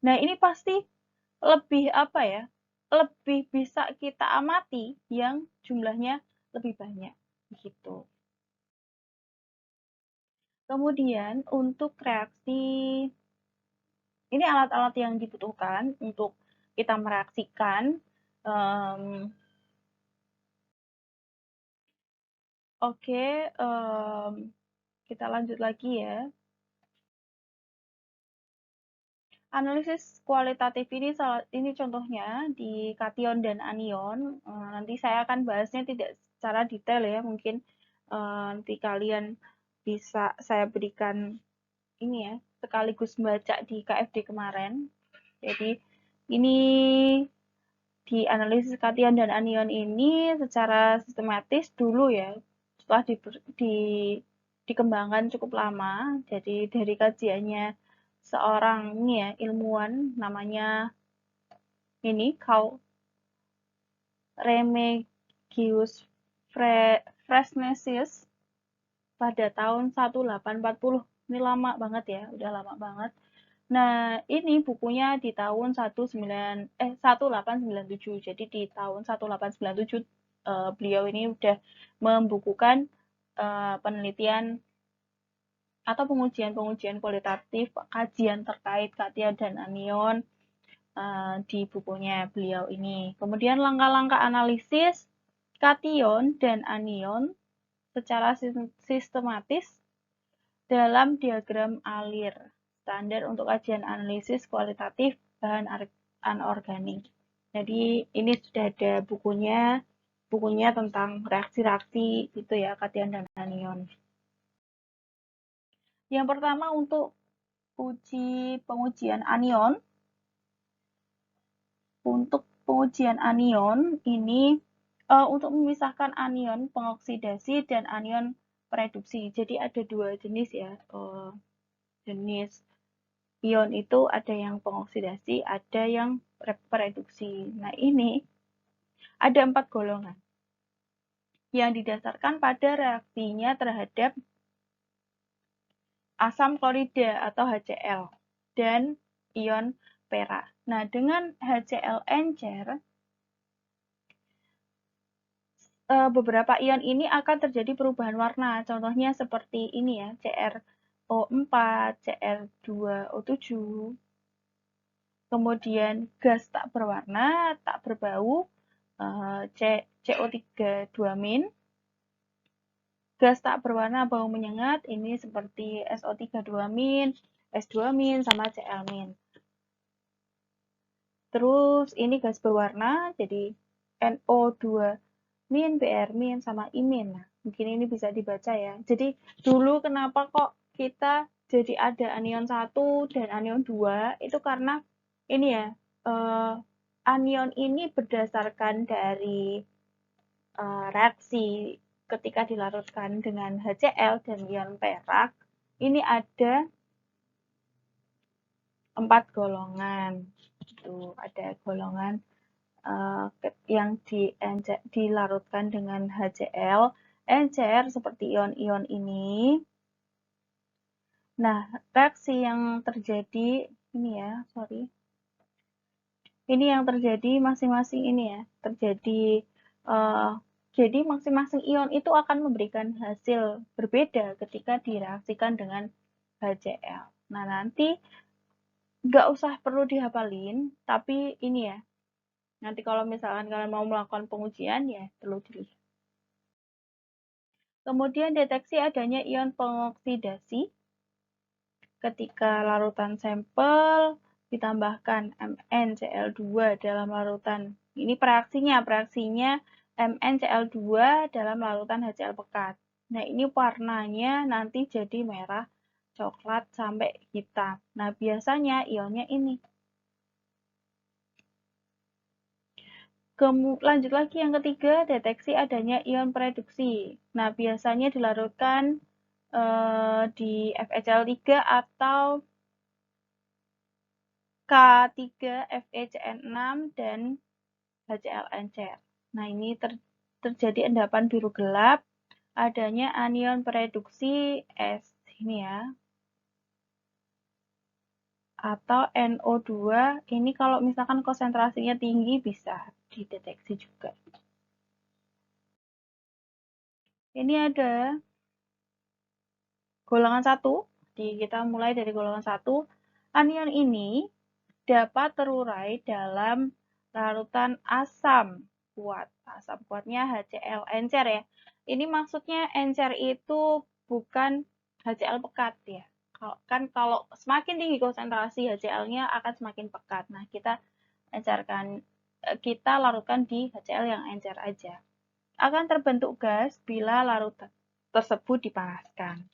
Nah, ini pasti lebih apa ya? Lebih bisa kita amati yang jumlahnya lebih banyak gitu. Kemudian untuk reaksi, ini alat-alat yang dibutuhkan untuk kita mereaksikan. Oke, kita lanjut lagi ya. Analisis kualitatif ini contohnya di kation dan anion. Nanti saya akan bahasnya tidak secara detail ya, mungkin nanti kalian bisa saya berikan ini ya, sekaligus baca di KFD kemarin. Jadi ini di analisis kation dan anion ini secara sistematis dulu ya, setelah dikembangkan cukup lama. Jadi dari kajiannya seorang ini ya, ilmuwan namanya ini Carl Remigius Fresnesius pada tahun 1840. Ini lama banget ya, udah lama banget. Nah, ini bukunya di tahun 1897. Jadi di tahun 1897 beliau ini udah membukukan penelitian atau pengujian-pengujian kualitatif, kajian terkait kation dan anion di bukunya beliau ini. Kemudian langkah-langkah analisis kation dan anion secara sistematis dalam diagram alir standar untuk kajian analisis kualitatif bahan anorganik. Jadi ini sudah ada bukunya tentang reaksi-reaksi itu ya, kation dan anion. Yang pertama untuk pengujian anion. Untuk pengujian anion ini untuk memisahkan anion pengoksidasi dan anion pereduksi. Jadi ada dua jenis ya, jenis ion itu ada yang pengoksidasi, ada yang pereduksi. Nah, ini ada 4 golongan yang didasarkan pada reaksinya terhadap asam klorida atau HCl dan ion perak. Nah, dengan HCl encer, beberapa ion ini akan terjadi perubahan warna. Contohnya seperti ini ya, CrO4, Cr2O7. Kemudian gas tak berwarna, tak berbau, CO3 2-min. Gas tak berwarna bau menyengat, ini seperti SO3 2-min, S2-min, sama Cl-min. Terus ini gas berwarna, jadi NO2-min, Br-min, sama I-min. Nah, mungkin ini bisa dibaca ya. Jadi dulu kenapa kok kita jadi ada anion 1 dan anion 2, itu karena ini ya, anion ini berdasarkan dari reaksi ketika dilarutkan dengan HCl dan ion perak, ini ada 4 golongan. Itu ada golongan yang dilarutkan dengan HCl, encer seperti ion-ion ini. Nah, reaksi yang terjadi ini ya, sorry. Ini yang terjadi masing-masing ini ya, terjadi jadi masing-masing ion itu akan memberikan hasil berbeda ketika direaksikan dengan HCl. Nah, nanti nggak usah perlu dihafalin, tapi ini ya, nanti kalau misalkan kalian mau melakukan pengujian ya perlu dilihat. Kemudian deteksi adanya ion pengoksidasi. ketika larutan sampel ditambahkan MnCl2 dalam larutan, ini reaksinya MnCl2 dalam larutan HCl pekat. Nah, ini warnanya nanti jadi merah coklat sampai hitam. Nah, biasanya ionnya ini. Lanjut lagi yang ketiga, deteksi adanya ion pereduksi. Nah, biasanya dilarutkan di FeCl3 atau K3FeCN6 dan HCl encer. Nah, ini terjadi endapan biru gelap, adanya anion pereduksi S ini ya, atau NO2. Ini kalau misalkan konsentrasinya tinggi bisa dideteksi juga. Ini ada golongan 1. Kita mulai dari golongan 1. Anion ini dapat terurai dalam larutan asam kuat. Asam kuatnya HCl encer ya. Ini maksudnya encer itu bukan HCl pekat ya. Kalau semakin tinggi konsentrasi HCl-nya akan semakin pekat. Nah, kita larutkan di HCl yang encer aja. Akan terbentuk gas bila larutan tersebut dipanaskan.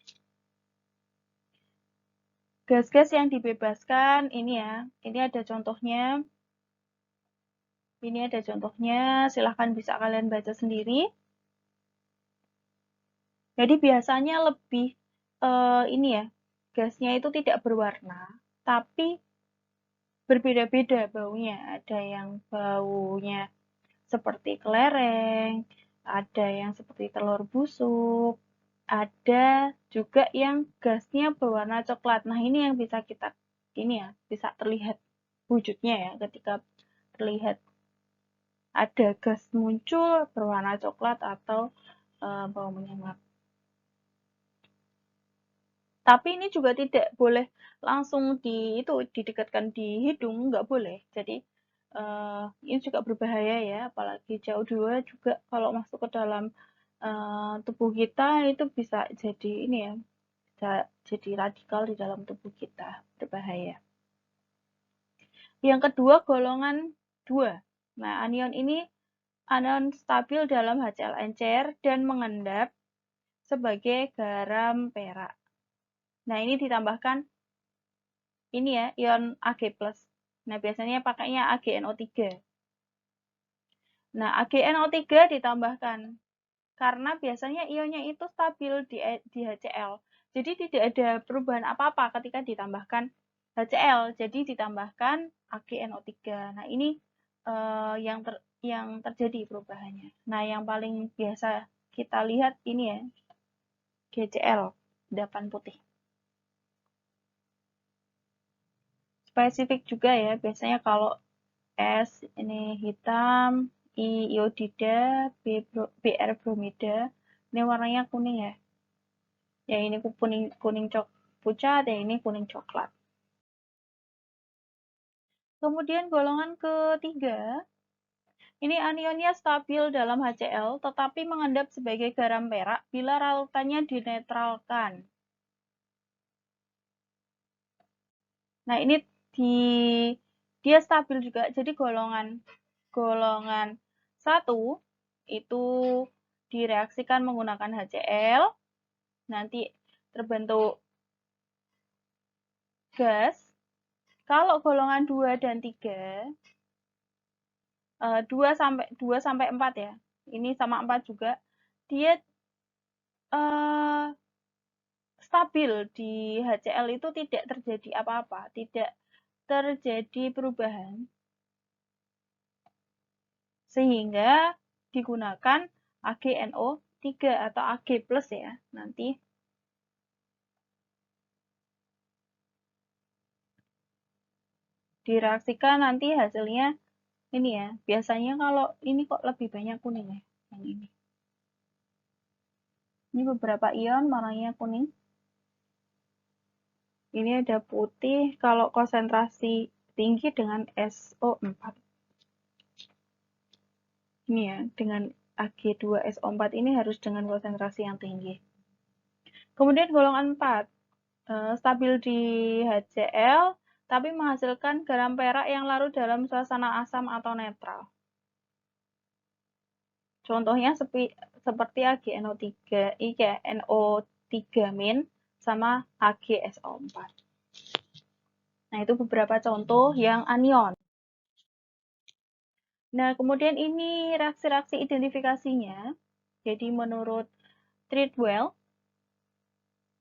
Gas-gas yang dibebaskan ini ya, ini ada contohnya. Ini ada contohnya, silahkan bisa kalian baca sendiri. Jadi biasanya lebih ini ya, gasnya itu tidak berwarna, tapi berbeda-beda baunya. Ada yang baunya seperti kelereng, ada yang seperti telur busuk, ada juga yang gasnya berwarna coklat. Nah, ini yang bisa bisa terlihat wujudnya ya, ketika terlihat ada gas muncul berwarna coklat atau bau menyengat. Tapi ini juga tidak boleh langsung didekatkan di hidung, nggak boleh. Jadi ini juga berbahaya ya, apalagi CO2 juga kalau masuk ke dalam tubuh kita itu bisa jadi ini ya, bisa jadi radikal di dalam tubuh kita, berbahaya. Yang kedua, golongan 2. Nah, anion ini anion stabil dalam HCl encer dan mengendap sebagai garam perak. Nah, ini ditambahkan ini ya, ion Ag+. Nah, biasanya pakainya AgNO3. Nah, AgNO3 ditambahkan karena biasanya ionnya itu stabil di HCl. Jadi tidak ada perubahan apa-apa ketika ditambahkan HCl. Jadi ditambahkan AgNO3. Nah, ini yang terjadi perubahannya. Nah, yang paling biasa kita lihat ini ya, GCl, endapan putih. Spesifik juga ya, biasanya kalau S ini hitam, I iodida, Br bromida, ini warnanya kuning ya. Yang ini kuning pucat, yang ini kuning coklat. Kemudian golongan ketiga, ini anionnya stabil dalam HCl, tetapi mengendap sebagai garam perak bila larutannya dinetralkan. Nah, ini dia stabil juga, jadi golongan 1 itu direaksikan menggunakan HCl, nanti terbentuk gas. Kalau golongan 2 dan 3, 2 sampai 4 ya, ini sama 4 juga, dia stabil di HCl itu tidak terjadi apa-apa, tidak terjadi perubahan, sehingga digunakan AgNO3 atau Ag+ ya, nanti direaksikan nanti hasilnya ini ya. Biasanya kalau ini kok lebih banyak kuning ya, yang ini. Ini beberapa ion warnanya kuning. Ini ada putih kalau konsentrasi tinggi dengan SO4. Ini ya, dengan Ag2SO4 ini harus dengan konsentrasi yang tinggi. Kemudian golongan 4. stabil di HCl, tapi menghasilkan garam perak yang larut dalam suasana asam atau netral. Contohnya seperti AgNO3, NO3- sama AgSO4. Nah, itu beberapa contoh yang anion. Nah, kemudian ini reaksi-reaksi identifikasinya. Jadi menurut Treadwell,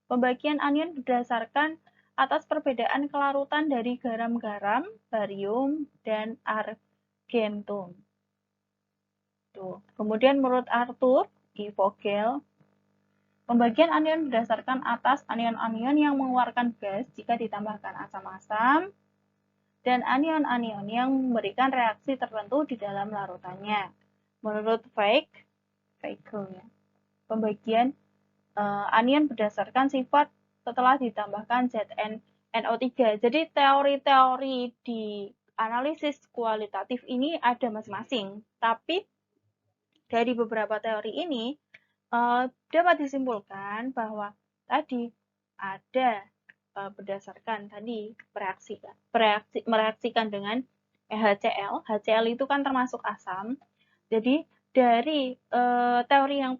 pembagian anion berdasarkan atas perbedaan kelarutan dari garam-garam, barium, dan argentum. Tuh. Kemudian menurut Arthur E. Vogel, pembagian anion berdasarkan atas anion-anion yang mengeluarkan gas jika ditambahkan asam-asam, dan anion-anion yang memberikan reaksi tertentu di dalam larutannya. Menurut Vogel, ya, pembagian anion berdasarkan sifat setelah ditambahkan ZnNO3. Jadi teori-teori di analisis kualitatif ini ada masing-masing, tapi dari beberapa teori ini dapat disimpulkan bahwa tadi ada berdasarkan tadi mereaksikan dengan HCl. HCl itu kan termasuk asam. Jadi dari teori yang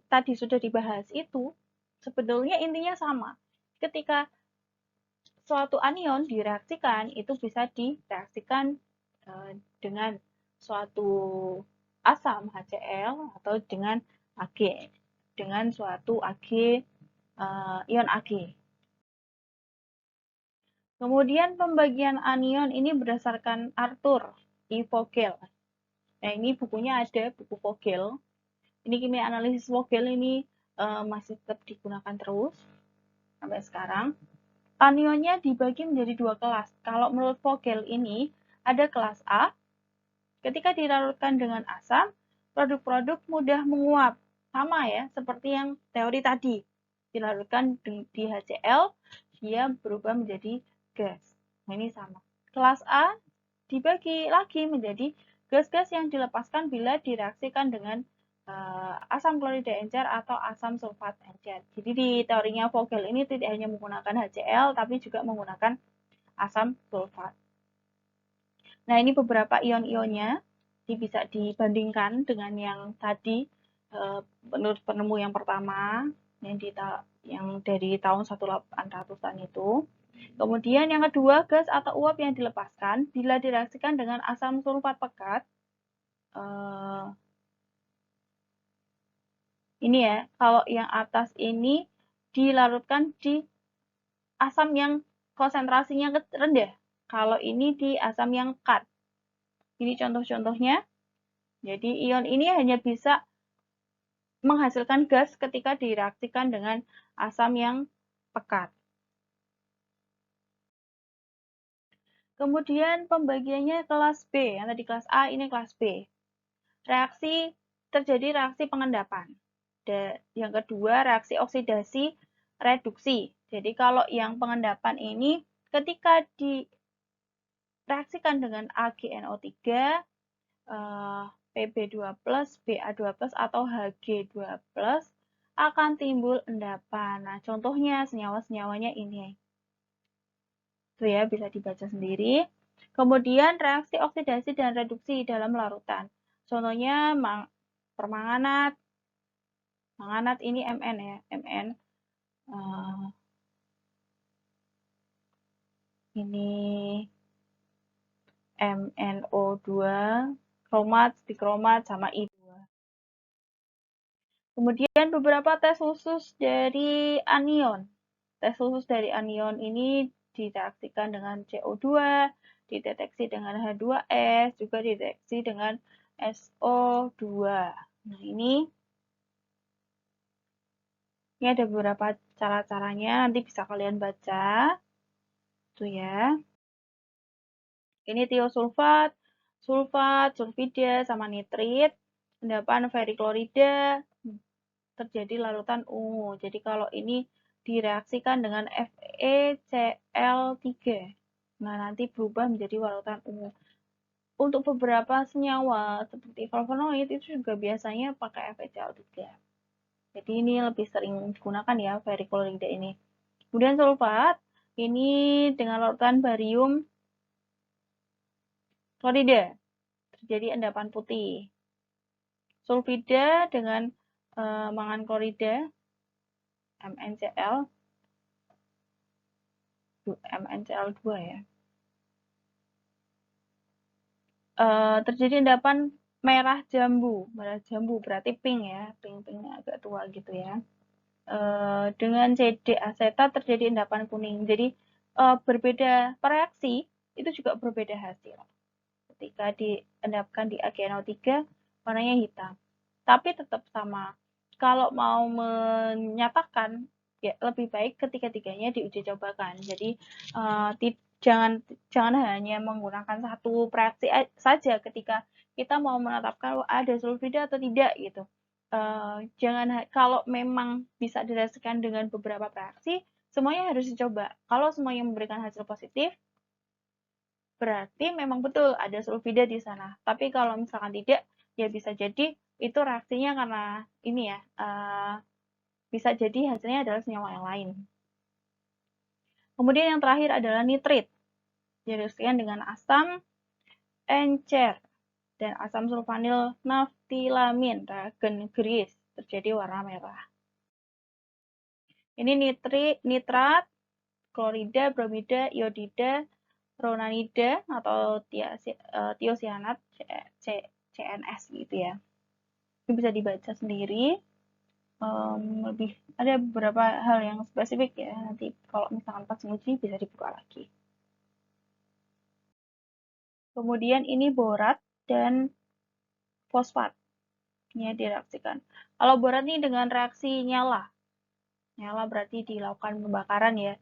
tadi sudah dibahas itu sebetulnya intinya sama. Ketika suatu anion direaksikan itu bisa direaksikan dengan suatu asam HCl atau dengan Ag, dengan suatu Ag, ion Ag. Kemudian pembagian anion ini berdasarkan Arthur E. Vogel. Nah, ini bukunya ada, buku Vogel. Ini kimia analisis Vogel ini masih tetap digunakan terus sampai sekarang. Anionnya dibagi menjadi dua kelas. Kalau menurut Vogel ini ada kelas A. Ketika dilarutkan dengan asam, produk-produk mudah menguap. Sama ya, seperti yang teori tadi. Dilarutkan di HCl, dia berubah menjadi gas. Nah, ini sama. Kelas A dibagi lagi menjadi gas-gas yang dilepaskan bila direaksikan dengan asam klorida encer atau asam sulfat encer. Jadi di teorinya Vogel ini tidak hanya menggunakan HCl, tapi juga menggunakan asam sulfat. Nah, ini beberapa ion-ionnya bisa dibandingkan dengan yang tadi menurut penemu yang pertama yang dari tahun 1800-an itu. Kemudian yang kedua, gas atau uap yang dilepaskan bila direaksikan dengan asam sulfat pekat. Ini ya, kalau yang atas ini dilarutkan di asam yang konsentrasinya rendah. Kalau ini di asam yang kat. Ini contoh-contohnya. Jadi ion ini hanya bisa menghasilkan gas ketika direaksikan dengan asam yang pekat. Kemudian pembagiannya kelas B, yang tadi kelas A, ini kelas B. Terjadi reaksi pengendapan. Yang kedua, reaksi oksidasi reduksi. Jadi kalau yang pengendapan ini ketika direaksikan dengan AgNO3, Pb2+, Ba2+, atau Hg2+, akan timbul endapan. Nah, contohnya senyawa-senyawanya ini. Itu ya, bisa dibaca sendiri. Kemudian reaksi oksidasi dan reduksi dalam larutan. Contohnya permanganat. Manganat ini Mn ya, Mn. Ini MnO2, kromat, dikromat, sama I2. Kemudian beberapa tes khusus dari anion. Tes khusus dari anion ini direaksikan dengan CO2, dideteksi dengan H2S, juga dideteksi dengan SO2. Nah, ini ada beberapa cara-caranya, nanti bisa kalian baca. Tuh ya. Ini tiosulfat, sulfat, sulfida, sama nitrit. Endapan feriklorida, terjadi larutan ungu. Jadi kalau ini direaksikan dengan FeCl3. Nah, nanti berubah menjadi larutan ungu. Untuk beberapa senyawa seperti flavonoid itu juga biasanya pakai FeCl3. Jadi ini lebih sering digunakan ya, feriklorida ini. Kemudian sulfat, ini dengan larutan barium klorida, terjadi endapan putih. Sulfida dengan mangan klorida, MnCl, MnCl2 ya. Terjadi endapan merah jambu berarti pink ya, pink-pinknya agak tua gitu ya. Dengan CD asetat terjadi endapan kuning. Jadi berbeda reaksi itu juga berbeda hasil. Ketika diendapkan di AgNO3 warnanya hitam. Tapi tetap sama. Kalau mau menyatakan ya lebih baik ketiga-tiganya diuji cobakan. Jadi jangan hanya menggunakan satu reaksi saja ketika kita mau menetapkan ada sulfida atau tidak gitu. Jangan kalau memang bisa direaksikan dengan beberapa reaksi, semuanya harus dicoba. Kalau semuanya memberikan hasil positif, berarti memang betul ada sulfida di sana. Tapi kalau misalkan tidak, ya bisa jadi itu reaksinya karena ini ya, bisa jadi hasilnya adalah senyawa yang lain. Kemudian yang terakhir adalah nitrit. Direaksikan dengan asam encer dan asam sulfanil naftilamin, reagen Gries, terjadi warna merah. Ini nitrat, klorida, bromida, iodida, ronanida atau tiosianat, CNS gitu ya. Ini bisa dibaca sendiri. Lebih ada beberapa hal yang spesifik ya, nanti kalau misalkan pas uji bisa dibuka lagi. Kemudian ini borat dan fosfat, ini direaksikan. Kalau borat ini dengan reaksi nyala berarti dilakukan pembakaran ya.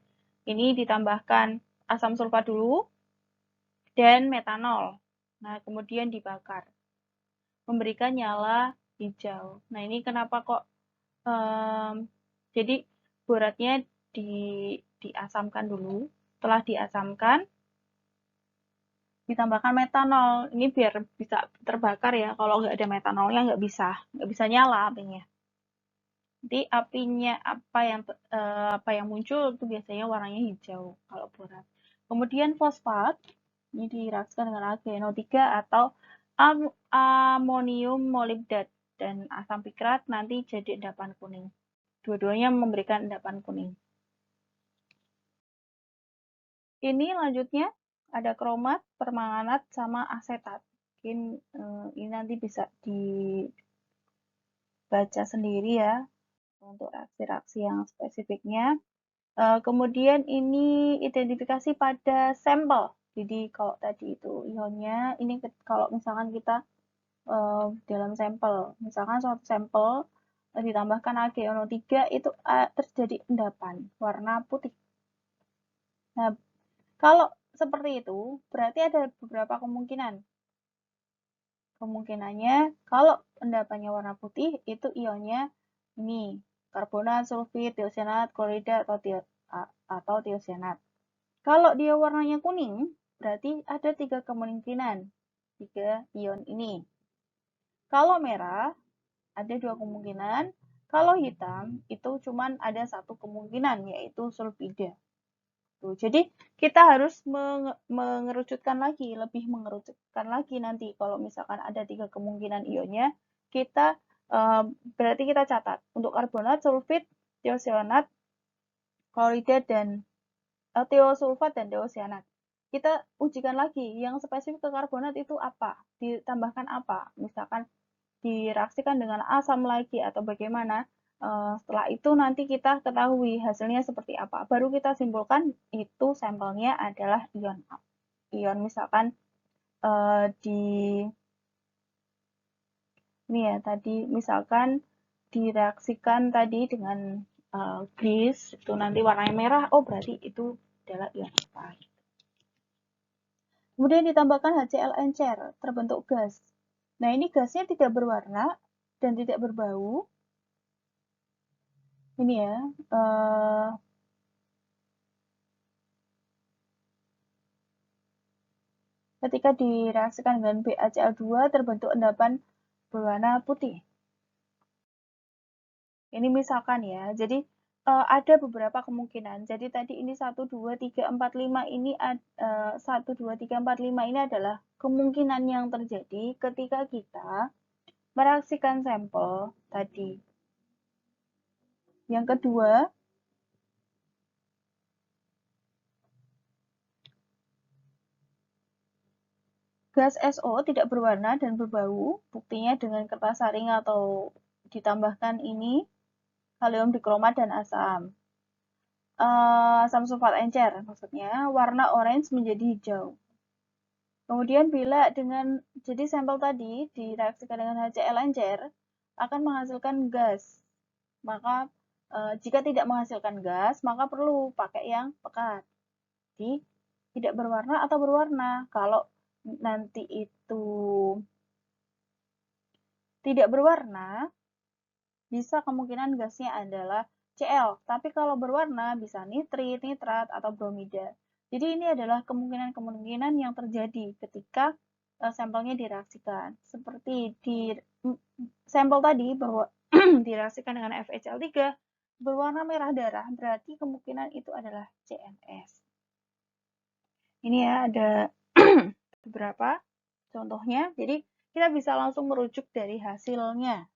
Ini ditambahkan asam sulfat dulu dan metanol. Nah, kemudian dibakar, memberikan nyala hijau. Nah, ini kenapa kok jadi boratnya diasamkan dulu. Setelah diasamkan, ditambahkan metanol. Ini biar bisa terbakar ya. Kalau nggak ada metanolnya nggak bisa nyala apinya. Jadi apinya apa yang muncul itu biasanya warnanya hijau kalau borat. Kemudian fosfat ini direaksikan dengan AgNO3 atau amonium molibdat dan asam pikrat nanti jadi endapan kuning. Dua-duanya memberikan endapan kuning. Ini lanjutnya ada kromat, permanganat, sama asetat. Mungkin ini nanti bisa dibaca sendiri ya untuk reaksi-reaksi yang spesifiknya. Kemudian ini identifikasi pada sampel. Jadi kalau tadi itu ionnya, ini kalau misalkan kita dalam sampel, misalkan suatu sampel ditambahkan AgNO3 itu terjadi endapan warna putih. Nah, kalau seperti itu, berarti ada beberapa kemungkinan. Kemungkinannya, kalau endapannya warna putih, itu ionnya ini, karbonat, sulfit, tiosianat, klorida, atau tiosianat. Kalau dia warnanya kuning, berarti ada 3 kemungkinan, 3 ion ini. Kalau merah, ada 2 kemungkinan. Kalau hitam, itu cuma ada 1 kemungkinan, yaitu sulfida. Jadi kita harus mengerucutkan lagi, lebih mengerucutkan lagi nanti kalau misalkan ada 3 kemungkinan ionnya, kita berarti kita catat untuk karbonat, sulfit, tiosianat, klorida dan tiosulfat dan tiosianat. Kita ujikan lagi yang spesifik ke karbonat itu apa, ditambahkan apa, misalkan direaksikan dengan asam lagi atau bagaimana. Setelah itu nanti kita ketahui hasilnya seperti apa. Baru kita simpulkan itu sampelnya adalah ion apa. Ion misalkan ini ya tadi misalkan direaksikan tadi dengan Gries itu nanti warnanya merah. Oh berarti itu adalah ion apa. Kemudian ditambahkan HCl encer terbentuk gas. Nah ini gasnya tidak berwarna dan tidak berbau. Ini ya, ketika direaksikan dengan BaCl2 terbentuk endapan berwarna putih. Ini misalkan ya, jadi ada beberapa kemungkinan. Jadi tadi ini 1, 2, 3, 4, 5 ini 1, 2, 3, 4, 5 ini adalah kemungkinan yang terjadi ketika kita mereaksikan sampel tadi. Yang kedua, gas SO tidak berwarna dan berbau, buktinya dengan kertas saring atau ditambahkan ini kalium dikromat dan asam. Asam sulfat encer, maksudnya warna orange menjadi hijau. Kemudian bila jadi sampel tadi direaksikan dengan HCl encer akan menghasilkan gas. Maka jika tidak menghasilkan gas, maka perlu pakai yang pekat. Jadi tidak berwarna atau berwarna. Kalau nanti itu tidak berwarna, bisa kemungkinan gasnya adalah Cl. Tapi kalau berwarna bisa nitrit, nitrat, atau bromida. Jadi ini adalah kemungkinan-kemungkinan yang terjadi ketika sampelnya direaksikan. Seperti di sampel tadi bahwa direaksikan dengan FeCl3 berwarna merah darah, berarti kemungkinan itu adalah CMS. Ini ya ada beberapa contohnya. Jadi kita bisa langsung merujuk dari hasilnya.